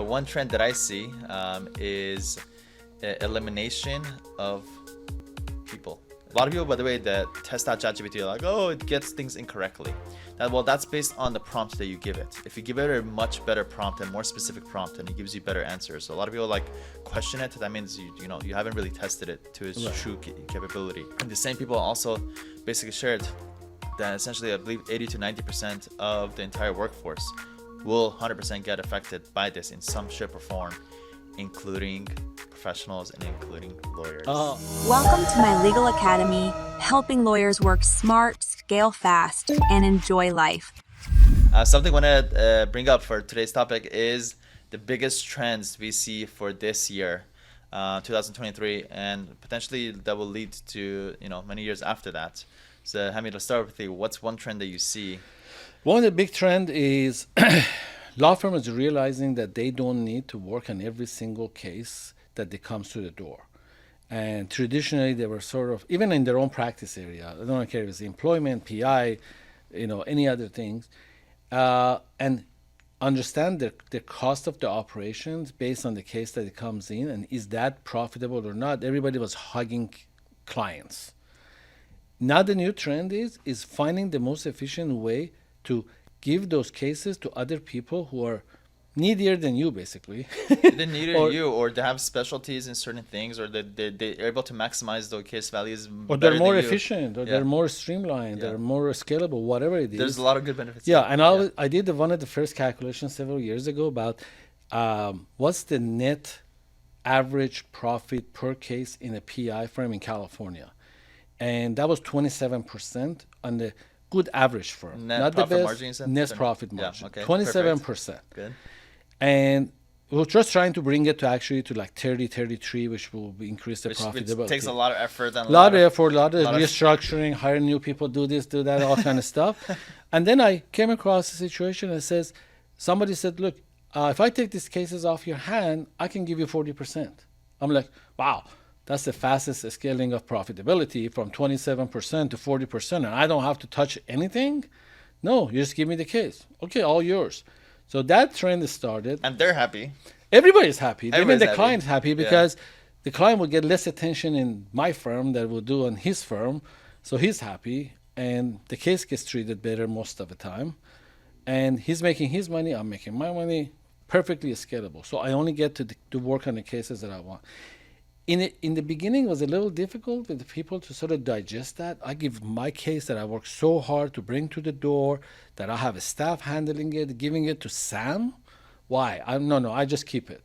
One trend that I see is elimination of people. A lot of people, by the way, that test out ChatGPT are like, oh, it gets things incorrectly. That's based on the prompt that you give it. If you give it a much better prompt and more specific prompt, and it gives you better answers. So a lot of people like question it. That means you haven't really tested it to its true capability. And the same people also basically shared that essentially, I believe 80 to 90% of the entire workforce will 100% get affected by this in some shape or form, including professionals and including lawyers. Welcome to my legal academy, helping lawyers work smart, scale fast, and enjoy life. Something I want to bring up for today's topic is the biggest trends we see for this year, 2023, and potentially that will lead to many years after that. So Hamid, let's start with you. What's one trend that you see? One of the big trend is law firms realizing that they don't need to work on every single case that they comes to the door. And traditionally, they were sort of, even in their own practice area, I don't care if it's employment, PI, any other things, and understand the cost of the operations based on the case that it comes in, and is that profitable or not. Everybody was hugging clients. Now the new trend is finding the most efficient way to give those cases to other people who are needier than you, basically. They're needier than you, or they have specialties in certain things, or they're able to maximize those case values. Or they're more efficient, or they're more streamlined, they're more scalable, whatever it is. There's a lot of good benefits. Yeah, and I did one of the first calculations several years ago about what's the net average profit per case in a PI firm in California. And that was 27% on the good average firm. Net not profit the best, margin, you said? net profit margin. Yeah, okay, 27%. Good. And we're just trying to bring it to like 30, 33, which will increase the profitability. Which takes a lot of effort. And a lot of restructuring, hire new people, do this, do that, all kind of stuff. And then I came across a situation that says, somebody said, look, if I take these cases off your hand, I can give you 40%. I'm like, wow. That's the fastest scaling of profitability from 27% to 40%. And I don't have to touch anything? No, you just give me the case. Okay, all yours. So that trend started. And they're happy. Everybody's happy. Everybody's Even the client's happy because the client will get less attention in my firm than will do on his firm. So he's happy. And the case gets treated better most of the time. And he's making his money. I'm making my money. Perfectly scalable. So I only get to work on the cases that I want. In the beginning, it was a little difficult with the people to sort of digest that. I give my case that I work so hard to bring to the door, that I have a staff handling it, giving it to Sam. Why? I just keep it.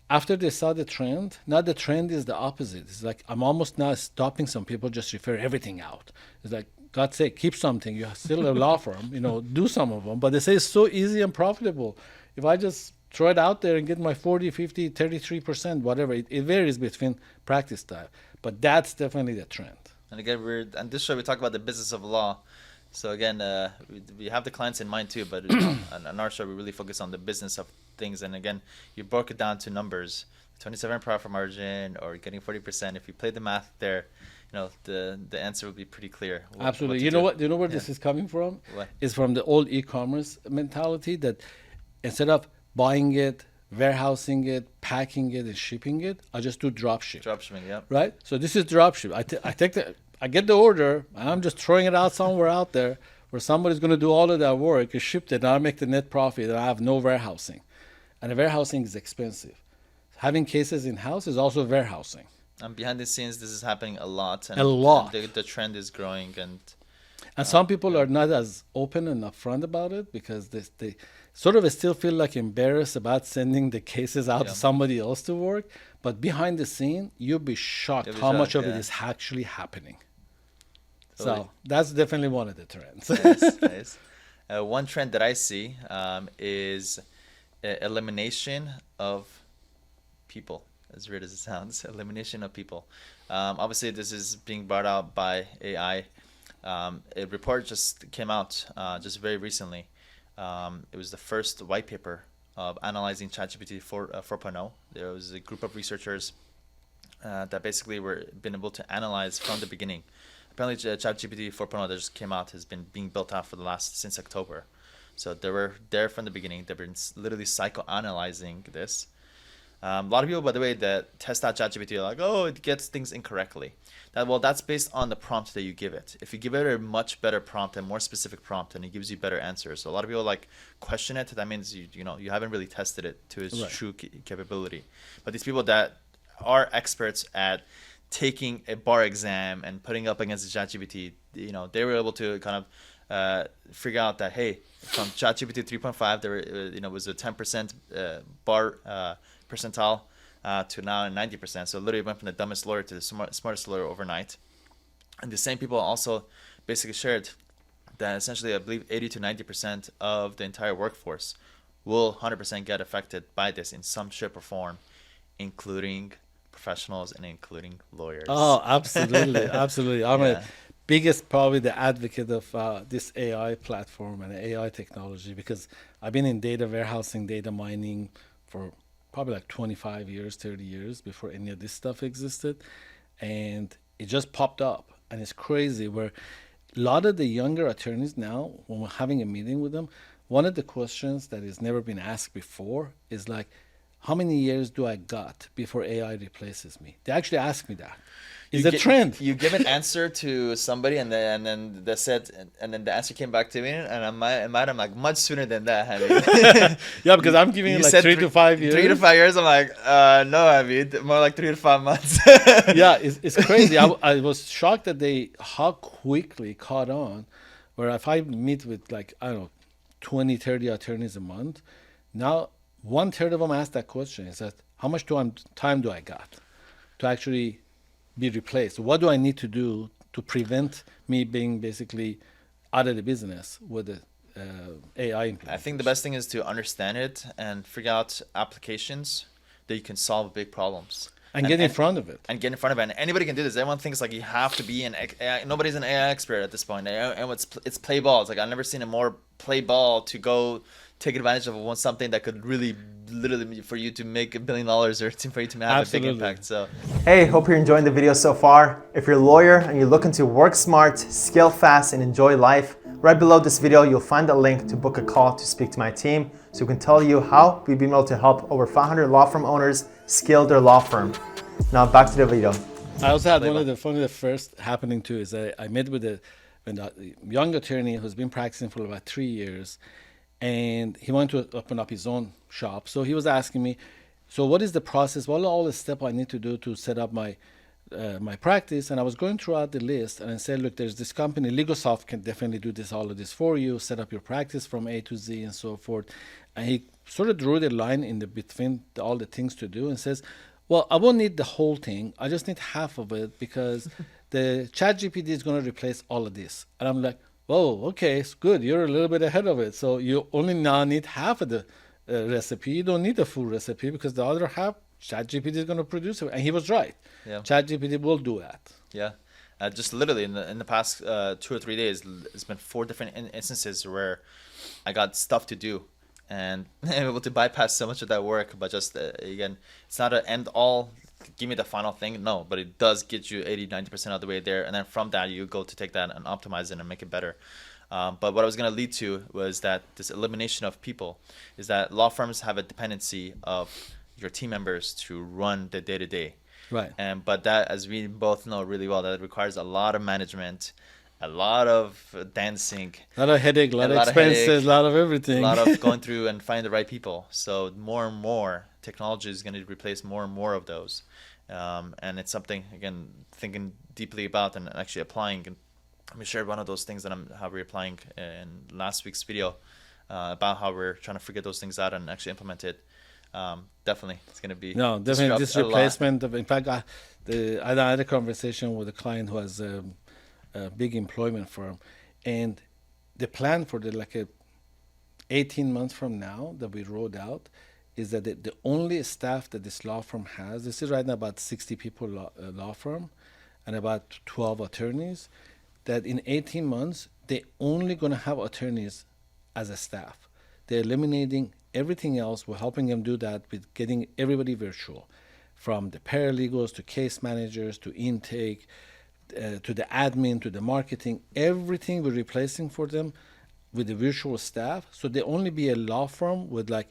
After they saw the trend, now the trend is the opposite. It's like I'm almost now stopping some people just refer everything out. It's like, God's sake, keep something. You're still a law firm, do some of them. But they say it's so easy and profitable. If I just throw it out there and get my 40, 50, 33%, whatever. It varies between practice style. But that's definitely the trend. And again, on this show, we talk about the business of law. So again, we have the clients in mind too, but on our show, we really focus on the business of things. And again, you broke it down to numbers, 27 profit margin or getting 40%. If you play the math there, the answer will be pretty clear. Absolutely. You know where this is coming from? What? It's from the old e-commerce mentality that instead of buying it, warehousing it, packing it, and shipping it, I just do drop ship. Drop shipping, yeah. Right? So this is drop ship. I get the order, and I'm just throwing it out somewhere out there where somebody's going to do all of that work, and ship it, and I make the net profit, and I have no warehousing. And the warehousing is expensive. Having cases in-house is also warehousing. And behind the scenes, this is happening a lot. And, a lot. And the trend is growing. And some people are not as open and upfront about it because they sort of still feel like embarrassed about sending the cases out to somebody else to work. But behind the scene, you'll be shocked how much of it is actually happening. Totally. So that's definitely one of the trends. Nice. One trend that I see is elimination of people. As weird as it sounds, elimination of people. Obviously, this is being brought out by AI. A report just came out just very recently. It was the first white paper of analyzing ChatGPT 4.0. There was a group of researchers that basically been able to analyze from the beginning. Apparently, ChatGPT 4.0 that just came out has been being built out since October. So they were there from the beginning. They've been literally psychoanalyzing this. A lot of people, by the way, that test out ChatGPT are like, oh, it gets things incorrectly. That's based on the prompt that you give it. If you give it a much better prompt and more specific prompt, and it gives you better answers. So a lot of people like question it. That means you haven't really tested it to its true capability. But these people that are experts at taking a bar exam and putting up against the ChatGPT, they were able to kind of figure out that, hey, from ChatGPT 3.5, there were, was a 10% bar percentile to now 90%. So literally went from the dumbest lawyer to the smartest lawyer overnight. And the same people also basically shared that essentially, I believe 80 to 90% of the entire workforce will 100% get affected by this in some shape or form, including professionals and including lawyers. Oh, absolutely, absolutely. I'm a biggest probably the advocate of this AI platform and AI technology, because I've been in data warehousing, data mining for probably like 25 years, 30 years before any of this stuff existed. And it just popped up. And it's crazy where a lot of the younger attorneys now, when we're having a meeting with them, one of the questions that has never been asked before is like, how many years do I got before AI replaces me? They actually ask me that. It's a trend. You give an answer to somebody, and then they said, and then the answer came back to me, and I'm like much sooner than that, Hamid. Yeah, because I'm giving it like 3 to 5 years. 3 to 5 years. I'm like, no, Hamid, more like 3 to 5 months. Yeah, it's crazy. I was shocked that how quickly caught on. Where if I meet with like 20, 30 attorneys a month, now 1/3 of them ask that question: is that how much time do I got to actually be replaced? What do I need to do to prevent me being basically out of the business with the AI implementation? I think the best thing is to understand it and figure out applications that you can solve big problems. And get in front of it. And get in front of it. And anybody can do this. Everyone thinks like you have to be an AI. Nobody's an AI expert at this point. And it's play ball. It's like I've never seen a more play ball to go take advantage of something that could really, literally, for you to make $1 billion or for you to have a big impact. So, hey, hope you're enjoying the video so far. If you're a lawyer and you're looking to work smart, scale fast, and enjoy life, right below this video, you'll find a link to book a call to speak to my team so we can tell you how we've been able to help over 500 law firm owners scale their law firm. Now back to the video. I also had one of the first happening too is I met with a young attorney who's been practicing for about 3 years, and he wanted to open up his own shop. So he was asking me, so what is the process? What are all the steps I need to do to set up my practice? And I was going throughout the list, and I said, look, there's this company, LegalSoft can definitely do all of this for you, set up your practice from A to Z and so forth. And he sort of drew the line in between all the things to do and says, well, I won't need the whole thing. I just need half of it because the ChatGPT is going to replace all of this. And I'm like, whoa, okay, it's good. You're a little bit ahead of it. So you only now need half of the recipe. You don't need the full recipe because the other half, ChatGPT is going to produce it. And he was right. Yeah. ChatGPT will do that. Yeah. Just literally in the past 2 or 3 days, it's been 4 different instances where I got stuff to do. And I'm able to bypass so much of that work, but just again, it's not an end all. Give me the final thing, no, but it does get you 80-90% of the way there, and then from that you go to take that and optimize it and make it better. But what I was going to lead to was that this elimination of people is that law firms have a dependency of your team members to run the day-to-day, right? But that, as we both know really well, that requires a lot of management, a lot of dancing, a lot of headache, a lot of expenses, a lot of everything, a lot of going through and finding the right people. So more and more technology is going to replace more and more of those, and it's something, again, thinking deeply about and actually applying. And we shared one of those things that how we're applying in last week's video about how we're trying to figure those things out and actually implement it. Definitely, it's going to be definitely this replacement of. In fact, I had a conversation with a client who has a big employment firm, and the plan for 18 months from now that we rolled out is that the only staff that this law firm has, this is right now about 60 people law firm and about 12 attorneys, that in 18 months they're only going to have attorneys as a staff. They're eliminating everything else. We're helping them do that with getting everybody virtual, from the paralegals to case managers to intake, to the admin, to the marketing. Everything we're replacing for them with the virtual staff. So they only be a law firm with like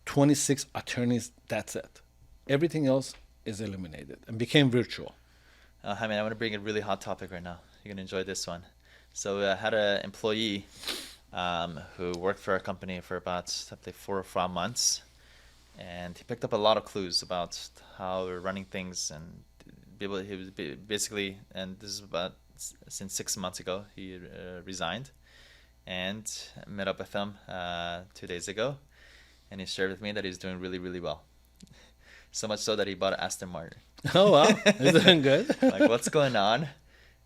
26 attorneys. That's it. Everything else is eliminated and became virtual. Hamid, I want to bring a really hot topic right now. You're gonna enjoy this one. So I had an employee who worked for our company for about something 4 or 5 months, and he picked up a lot of clues about how we're running things, and he was basically, and this is about since 6 months ago, he resigned, and met up with him 2 days ago, and he shared with me that he's doing really, really well. So much so that he bought an Aston Martin. Oh wow, he's doing good. Like, what's going on?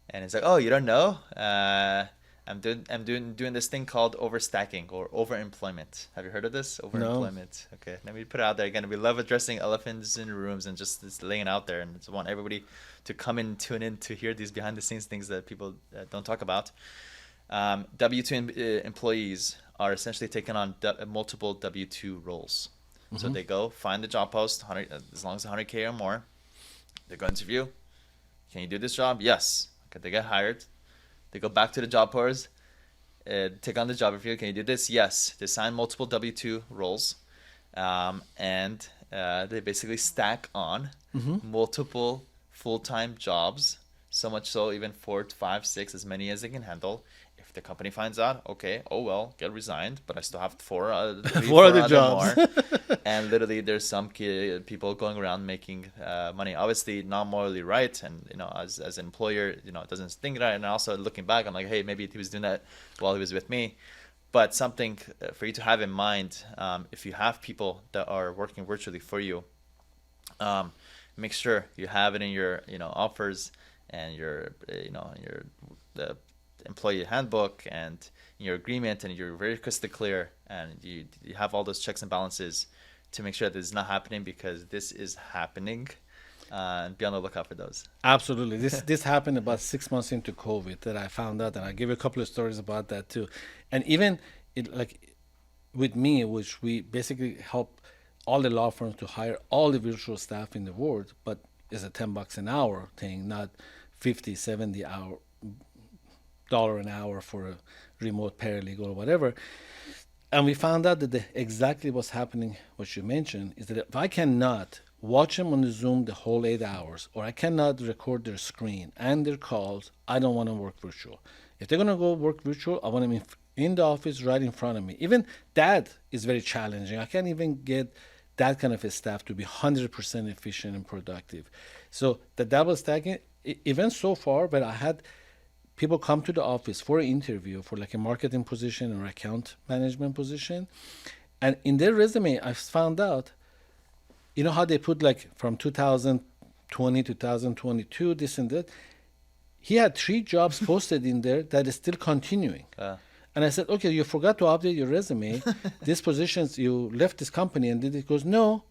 And he's like, oh, you don't know? I'm doing this thing called overstacking or overemployment. Have you heard of this? Overemployment. No. Okay, let me put it out there again. We love addressing elephants in rooms and just laying it out there, and just want everybody to come in, tune in to hear these behind the scenes things that people don't talk about. W-2 employees are essentially taking on multiple W-2 roles. Mm-hmm. So they go find the job post, 100, as long as 100K or more. They go interview. Can you do this job? Yes. Okay, they get hired. They go back to the job boards, take on the job interview. Can you do this? Yes. They sign multiple W-2 roles, and they basically stack on multiple full-time jobs. So much so, even 4, 5, 6, as many as they can handle. If the company finds out, okay, oh well, get resigned, but I still have four other jobs. More. And literally, there's some people going around making money. Obviously, not morally right, and as an employer, it doesn't think right. And also looking back, I'm like, hey, maybe he was doing that while he was with me. But something for you to have in mind, if you have people that are working virtually for you, make sure you have it in your offers and your the employee handbook and your agreement, and you're very crystal clear, and you have all those checks and balances to make sure that this is not happening, because this is happening, and be on the lookout for those. Absolutely. This happened about 6 months into COVID that I found out, and I give you a couple of stories about that too. And even with me, which we basically help all the law firms to hire all the virtual staff in the world, but it's a $10 an hour thing, not $50, $70 an hour for a remote paralegal or whatever. And we found out that exactly what's happening, what you mentioned, is that if I cannot watch them on the Zoom the whole 8 hours, or I cannot record their screen and their calls, I don't want to work virtual. If they're going to go work virtual, I want them in the office right in front of me. Even that is very challenging. I can't even get that kind of a staff to be 100% efficient and productive. So the double stacking, even so far, but I had people come to the office for an interview for like a marketing position or account management position. And in their resume, I found out, how they put like from 2020 to 2022, this and that. He had 3 jobs posted in there that is still continuing. And I said, okay, you forgot to update your resume. These positions, you left this company and did it. He goes, no.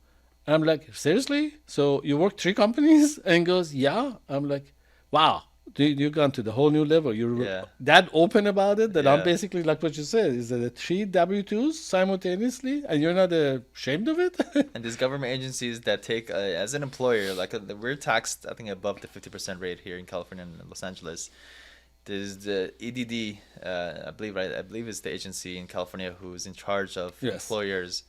And I'm like, seriously? So you worked 3 companies? And he goes, yeah. I'm like, wow. You've gone to the whole new level. You're that open about it that I'm basically like what you said, is that 3 W-2s simultaneously, and you're not ashamed of it? And these government agencies that take, as an employer, we're taxed, I think, above the 50% rate here in California and Los Angeles. There's the EDD, I believe it's the agency in California who's in charge of employers.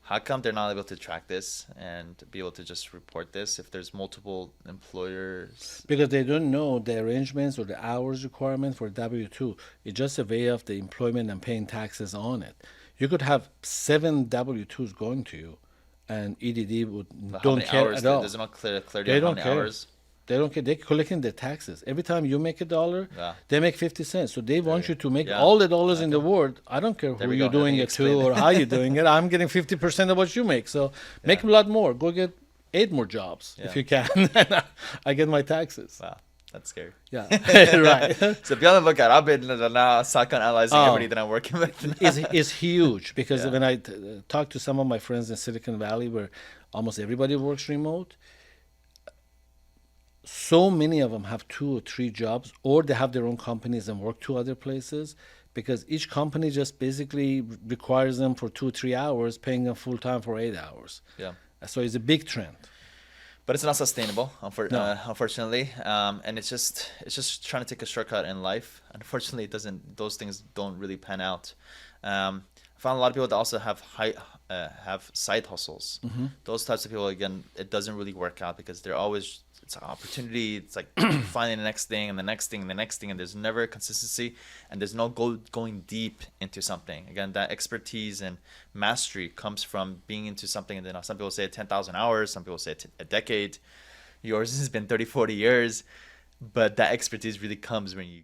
How come they're not able to track this and be able to just report this if there's multiple employers? Because they don't know the arrangements or the hours requirement for W-2. It's just a way of the employment and paying taxes on it. You could have 7 W-2s going to you, and EDD don't care at all. There's no clarity on how many hours. They don't care. They're collecting the taxes. Every time you make $1, they make 50 cents. So they want you to make all the dollars in the world. I don't care who you're doing it to or how you're doing it. I'm getting 50% of what you make. So make a lot more. Go get 8 more jobs if you can. I get my taxes. Wow. That's scary. Yeah, right. So be on the lookout. I've been now psychoanalyzing everybody that I'm working with. It's huge, because when I talk to some of my friends in Silicon Valley, where almost everybody works remote, so many of them have 2 or 3 jobs, or they have their own companies and work 2 other places, because each company just basically requires them for 2 or 3 hours, paying them full time for 8 hours. Yeah. So it's a big trend. but it's not sustainable, No. unfortunately. And it's just trying to take a shortcut in life. Unfortunately, it doesn't. Those things don't really pan out. I found a lot of people that also have side hustles. Those types of people, again, it doesn't really work out because they're always, it's an opportunity. It's like finding the next thing and the next thing and the next thing, and there's never consistency, and there's no going deep into something. Again, that expertise and mastery comes from being into something. And then some people say 10,000 hours, some people say a decade. Yours has been 30, 40 years, but that expertise really comes when you